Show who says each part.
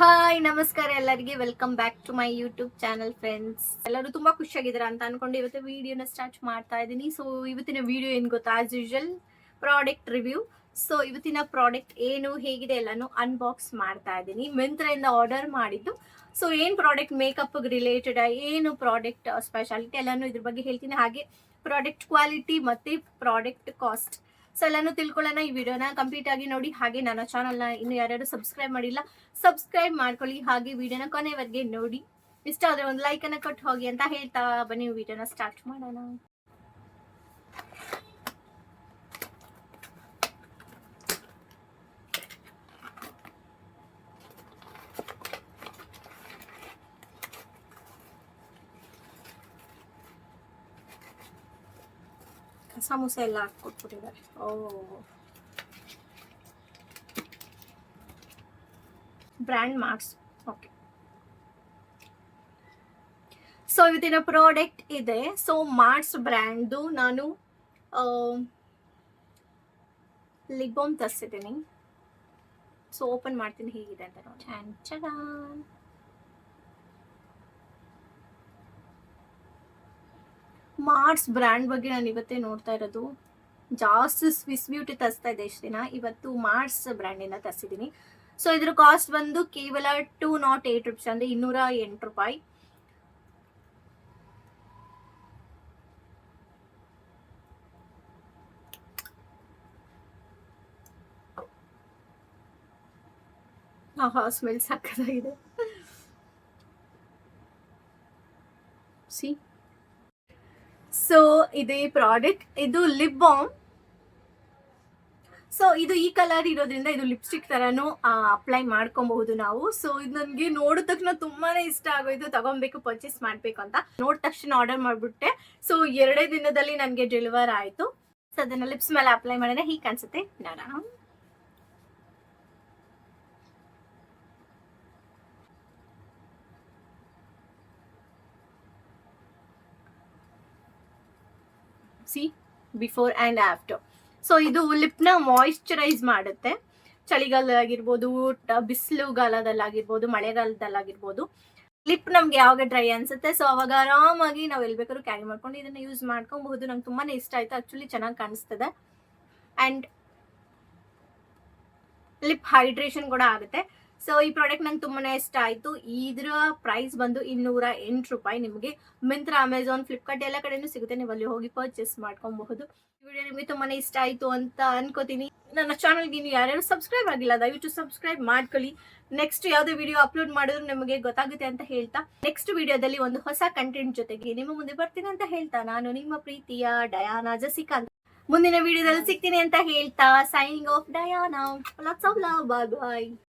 Speaker 1: Hi ನಮಸ್ಕಾರ ಎಲ್ಲರಿಗೆ welcome back to my YouTube channel friends. ಎಲ್ಲರೂ ತುಂಬಾ ಖುಷಿಯಾಗಿದ್ದೀರಾ ಅಂತ ಅನ್ಕೊಂಡು ಇವತ್ತು ವಿಡಿಯೋನ ಸ್ಟಾರ್ಟ್ ಮಾಡ್ತಾ ಇದ್ದೀನಿ. ಸೊ ಇವತ್ತಿನ ವಿಡಿಯೋ ಏನು ಗೊತ್ತಾ, as usual product review. So ಇವತ್ತಿನ ಪ್ರಾಡಕ್ಟ್ ಏನು ಹೇಗಿದೆ ಎಲ್ಲಾನು ಅನ್ಬಾಕ್ಸ್ ಮಾಡ್ತಾ ಇದ್ದೀನಿ. ಮಿಂತ್ರದಿಂದ ಆರ್ಡರ್ ಮಾಡಿದ್ದು. ಸೊ ಏನು ಪ್ರಾಡಕ್ಟ್, ಮೇಕಪ್ ರಿಲೇಟೆಡ್ ಏನು ಪ್ರಾಡಕ್ಟ್ ಸ್ಪೆಷಾಲಿಟಿ ಎಲ್ಲಾನು ಇದ್ರ ಬಗ್ಗೆ ಹೇಳ್ತೀನಿ. ಹಾಗೆ ಪ್ರಾಡಕ್ಟ್ ಕ್ವಾಲಿಟಿ ಮತ್ತೆ ಪ್ರಾಡಕ್ಟ್ ಕಾಸ್ಟ್ ಸೊ ಎಲ್ಲಾನು ತಿಳ್ಕೊಳ್ಳೋಣ. ಈ ವಿಡಿಯೋನ ಕಂಪ್ಲೀಟ್ ಆಗಿ ನೋಡಿ. ಹಾಗೆ ನನ್ನ ಚಾನಲ್ನ ಇನ್ನು ಯಾರ್ಯಾರು ಸಬ್ಸ್ಕ್ರೈಬ್ ಮಾಡಿಲ್ಲ ಸಬ್ಸ್ಕ್ರೈಬ್ ಮಾಡ್ಕೊಳ್ಳಿ. ಹಾಗೆ ವಿಡಿಯೋನ ಕೊನೆವರೆಗೆ ನೋಡಿ. ಇಷ್ಟ ಆದ್ರೆ ಒಂದು ಲೈಕ್ ಅನ್ನ ಕೊಟ್ಟು ಹೋಗಿ ಅಂತ ಹೇಳ್ತಾ ಬನ್ನಿ ವಿಡಿಯೋನ ಸ್ಟಾರ್ಟ್ ಮಾಡೋಣ. ಸಮೋಸ ಎಲ್ಲ ಹಾಕ್ಕೊಟ್ಬಿಟ್ಟಿದ್ದಾರೆ. Brand Marks. ಓಕೆ, ಸೊ ಇವತ್ತಿನ ಪ್ರಾಡಕ್ಟ್ ಇದೆ. ಸೊ ಮಾರ್ಕ್ಸ್ ಬ್ರ್ಯಾಂಡ್ದು ನಾನು ಲಿಪ್ ಬಾಮ್ ತರಿಸಿದ್ದೀನಿ. ಸೊ ಓಪನ್ ಮಾಡ್ತೀನಿ ಹೇಗಿದೆ ಅಂತ ನೋಡಿ. ಮಾರ್ಸ್ ಬ್ರ್ಯಾಂಡ್ ಬಗ್ಗೆ ನಾನು ಇವತ್ತೇ ನೋಡ್ತಾ ಇರೋದು. ಜಾಸ್ತಿ ಸ್ವಿಸ್ ಬ್ಯೂಟಿ ತರಿಸ್ತಾ ಇದೆ ಇಷ್ಟು ದಿನ. ಇವತ್ತು ಮಾರ್ಸ್ ಬ್ರ್ಯಾಂಡಿಂದ ತರಿಸಿದ್ದೀನಿ. ಸೊ ಇದ್ರ ಕಾಸ್ಟ್ ಬಂದು ಕೇವಲ 208 ರೂಪೀಸ್, ಅಂದರೆ 208 ರೂಪಾಯಿ. ಸ್ಮೆಲ್ ಸಕ್ಕತ್ತಾಗಿದೆ. ಸಿ, ಸೊ ಇದೇ ಪ್ರಾಡಕ್ಟ್, ಇದು ಲಿಪ್ ಬಾಮ್. ಸೊ ಇದು ಈ ಕಲರ್ ಇರೋದ್ರಿಂದ ಇದು ಲಿಪ್ಸ್ಟಿಕ್ ತರನು ಅಪ್ಲೈ ಮಾಡ್ಕೊಬಹುದು ನಾವು. ಸೊ ಇದು ನನಗೆ ನೋಡಿದ ತಕ್ಷಣ ತುಂಬಾನೇ ಇಷ್ಟ ಆಗೋಯ್ತು, ತಗೊಬೇಕು, ಪರ್ಚೇಸ್ ಮಾಡ್ಬೇಕು ಅಂತ. ನೋಡಿದ ತಕ್ಷಣ ಆರ್ಡರ್ ಮಾಡ್ಬಿಟ್ಟೆ. ಸೊ 2 ದಿನದಲ್ಲಿ ನನಗೆ ಡೆಲಿವರ್ ಆಯ್ತು. ಸೊ ಅದನ್ನ ಲಿಪ್ಸ್ ಮೇಲೆ ಅಪ್ಲೈ ಮಾಡಿದ್ರೆ ಹೀಗೆ ಕಾಣಿಸುತ್ತೆ. ನೋಡೋಣ. C, before and after. So ಇದು ಲಿಪ್ನ ಮಾಯಿಶ್ಚರೈಸ್ ಮಾಡುತ್ತೆ. ಚಳಿಗಾಲದಾಗಿರ್ಬೋದು, ಬಿಸಿಲುಗಾಲದಲ್ಲಾಗಿರ್ಬೋದು, ಮಳೆಗಾಲದಲ್ಲಾಗಿರ್ಬೋದು. ಲಿಪ್ ನಮ್ಗೆ ಯಾವಾಗ ಡ್ರೈ ಅನ್ಸುತ್ತೆ ಸೊ ಅವಾಗ ಆರಾಮಾಗಿ ನಾವು ಎಲ್ಲಿ ಬೇಕಾದ್ರೂ ಕ್ಯಾರಿ ಮಾಡ್ಕೊಂಡು ಇದನ್ನ ಯೂಸ್ ಮಾಡ್ಕೊಬಹುದು. ನಂಗೆ ತುಂಬಾನೇ ಇಷ್ಟ ಆಯ್ತು. ಆಕ್ಚುಲಿ ಚೆನ್ನಾಗಿ ಕಾಣಿಸ್ತದೆ ಆ್ಯಂಡ್ ಲಿಪ್ ಹೈಡ್ರೇಷನ್ ಕೂಡ ಆಗುತ್ತೆ. ಸೊ ಈ ಪ್ರಾಡಕ್ಟ್ ನಂಗೆ ತುಂಬಾನೇ ಇಷ್ಟ ಆಯ್ತು. ಇದ್ರ ಪ್ರೈಸ್ ಬಂದು 208 ರೂಪಾಯಿ. ನಿಮಗೆ ಮಿಂತ್ರ, ಅಮೆಝಾನ್, ಫ್ಲಿಪ್ಕಾರ್ಟ್ ಎಲ್ಲ ಕಡೆನೂ ಸಿಗುತ್ತೆ. ನೀವು ಅಲ್ಲಿ ಹೋಗಿ ಪರ್ಚೇಸ್ ಮಾಡ್ಕೊಬಹುದು. ಈ ವಿಡಿಯೋ ನಿಮಗೆ ತುಂಬಾನೇ ಇಷ್ಟ ಆಯ್ತು ಅಂತ ಅನ್ಕೋತೀನಿ. ನನ್ನ ಚಾನಲ್ಗೆ ಇನ್ನು ಯಾರ್ಯಾರು ಸಬ್ಸ್ಕ್ರೈಬ್ ಆಗಿಲ್ಲ ದಯವಿಟ್ಟು ಸಬ್ಸ್ಕ್ರೈಬ್ ಮಾಡ್ಕೊಳ್ಳಿ. ನೆಕ್ಸ್ಟ್ ಯಾವುದೇ ವಿಡಿಯೋ ಅಪ್ಲೋಡ್ ಮಾಡಿದ್ರು ನಿಮಗೆ ಗೊತ್ತಾಗುತ್ತೆ ಅಂತ ಹೇಳ್ತಾ, ನೆಕ್ಸ್ಟ್ ವಿಡಿಯೋದಲ್ಲಿ ಒಂದು ಹೊಸ ಕಂಟೆಂಟ್ ಜೊತೆಗೆ ನಿಮ್ಮ ಮುಂದೆ ಬರ್ತೀನಿ ಅಂತ ಹೇಳ್ತಾ, ನಾನು ನಿಮ್ಮ ಪ್ರೀತಿಯ ಡಯಾನಾ ಜಸಿಕಾ ಅಂತ ಮುಂದಿನ ವಿಡಿಯೋದಲ್ಲಿ ಸಿಗ್ತೀನಿ ಅಂತ ಹೇಳ್ತಾ, signing off Diana. Lots of love. Bye bye.